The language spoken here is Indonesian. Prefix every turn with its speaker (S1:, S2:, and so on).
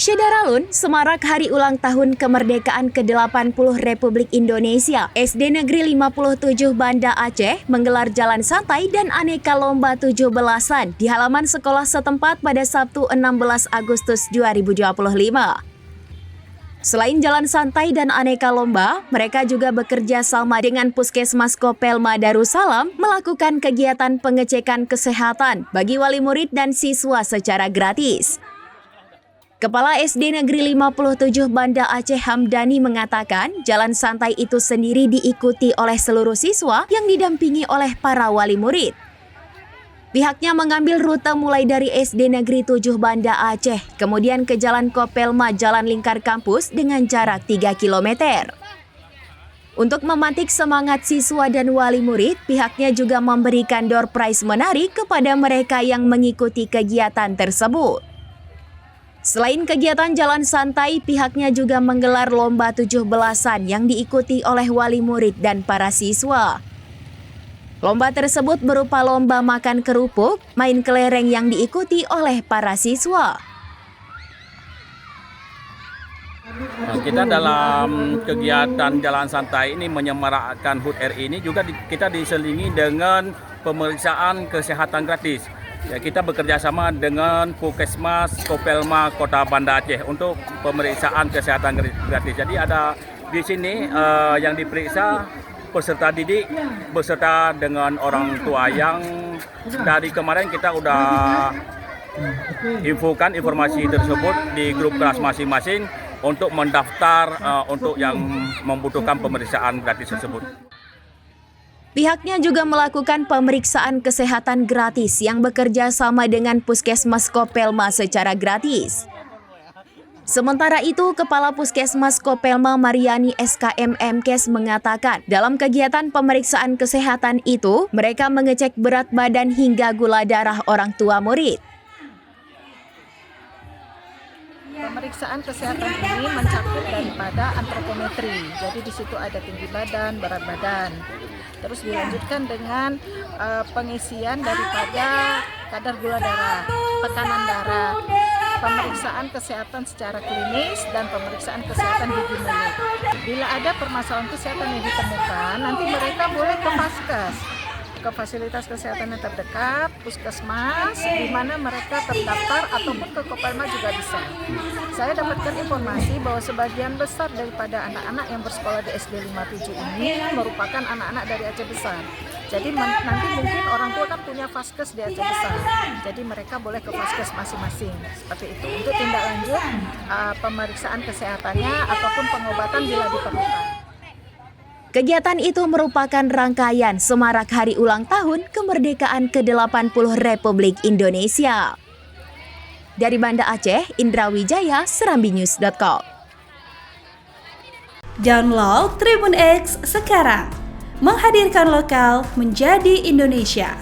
S1: Syedaralun, semarak hari ulang tahun kemerdekaan ke-80 Republik Indonesia, SD Negeri 57 Banda Aceh menggelar jalan santai dan aneka lomba 17-an di halaman sekolah setempat pada Sabtu 16 Agustus 2025. Selain jalan santai dan aneka lomba, mereka juga bekerja sama dengan Puskesmas Kopelma Darussalam melakukan kegiatan pengecekan kesehatan bagi wali murid dan siswa secara gratis. Kepala SD Negeri 57 Banda Aceh Hamdani mengatakan jalan santai itu sendiri diikuti oleh seluruh siswa yang didampingi oleh para wali murid. Pihaknya mengambil rute mulai dari SD Negeri 7 Banda Aceh, kemudian ke Jalan Kopelma Jalan Lingkar Kampus dengan jarak 3 km. Untuk memantik semangat siswa dan wali murid, pihaknya juga memberikan door prize menarik kepada mereka yang mengikuti kegiatan tersebut. Selain kegiatan jalan santai, pihaknya juga menggelar lomba 17-an yang diikuti oleh wali murid dan para siswa. Lomba tersebut berupa lomba makan kerupuk, main kelereng yang diikuti oleh para siswa.
S2: Kita dalam kegiatan jalan santai ini menyemarakkan HUT RI ini juga kita diselingi dengan pemeriksaan kesehatan gratis. Ya, kita bekerja sama dengan Puskesmas Kopelma Kota Banda Aceh untuk pemeriksaan kesehatan gratis. Jadi ada di sini yang diperiksa peserta didik beserta dengan orang tua yang dari kemarin kita udah infokan informasi tersebut di grup kelas masing-masing untuk mendaftar untuk yang membutuhkan pemeriksaan gratis tersebut.
S1: Pihaknya juga melakukan pemeriksaan kesehatan gratis yang bekerja sama dengan Puskesmas Kopelma secara gratis. Sementara itu, Kepala Puskesmas Kopelma Mariani SKM Mkes mengatakan, dalam kegiatan pemeriksaan kesehatan itu, mereka mengecek berat badan hingga gula darah orang tua murid.
S3: Pemeriksaan kesehatan ini mencakup daripada antropometri, jadi di situ ada tinggi badan, berat badan. Terus dilanjutkan dengan pengisian daripada kadar gula darah, tekanan darah, pemeriksaan kesehatan secara klinis, dan pemeriksaan kesehatan gigi mulut. Bila ada permasalahan kesehatan yang ditemukan, nanti mereka boleh ke Vaskes, ke fasilitas kesehatan yang terdekat, puskesmas, di mana mereka terdaftar, ataupun ke Kopelma juga bisa. Saya dapatkan informasi bahwa sebagian besar daripada anak-anak yang bersekolah di SD 57 ini merupakan anak-anak dari Aceh Besar. Jadi nanti mungkin orang tua kan punya Vaskes di Aceh Besar, jadi mereka boleh ke Vaskes masing-masing. Seperti itu, untuk tindak lanjut pemeriksaan kesehatannya ataupun pengobatan bila diperlukan.
S1: Kegiatan itu merupakan rangkaian semarak hari ulang tahun kemerdekaan ke-80 Republik Indonesia. Dari Banda Aceh, Indra Wijaya, serambinews.com.
S4: Download Tribun X sekarang, menghadirkan lokal menjadi Indonesia.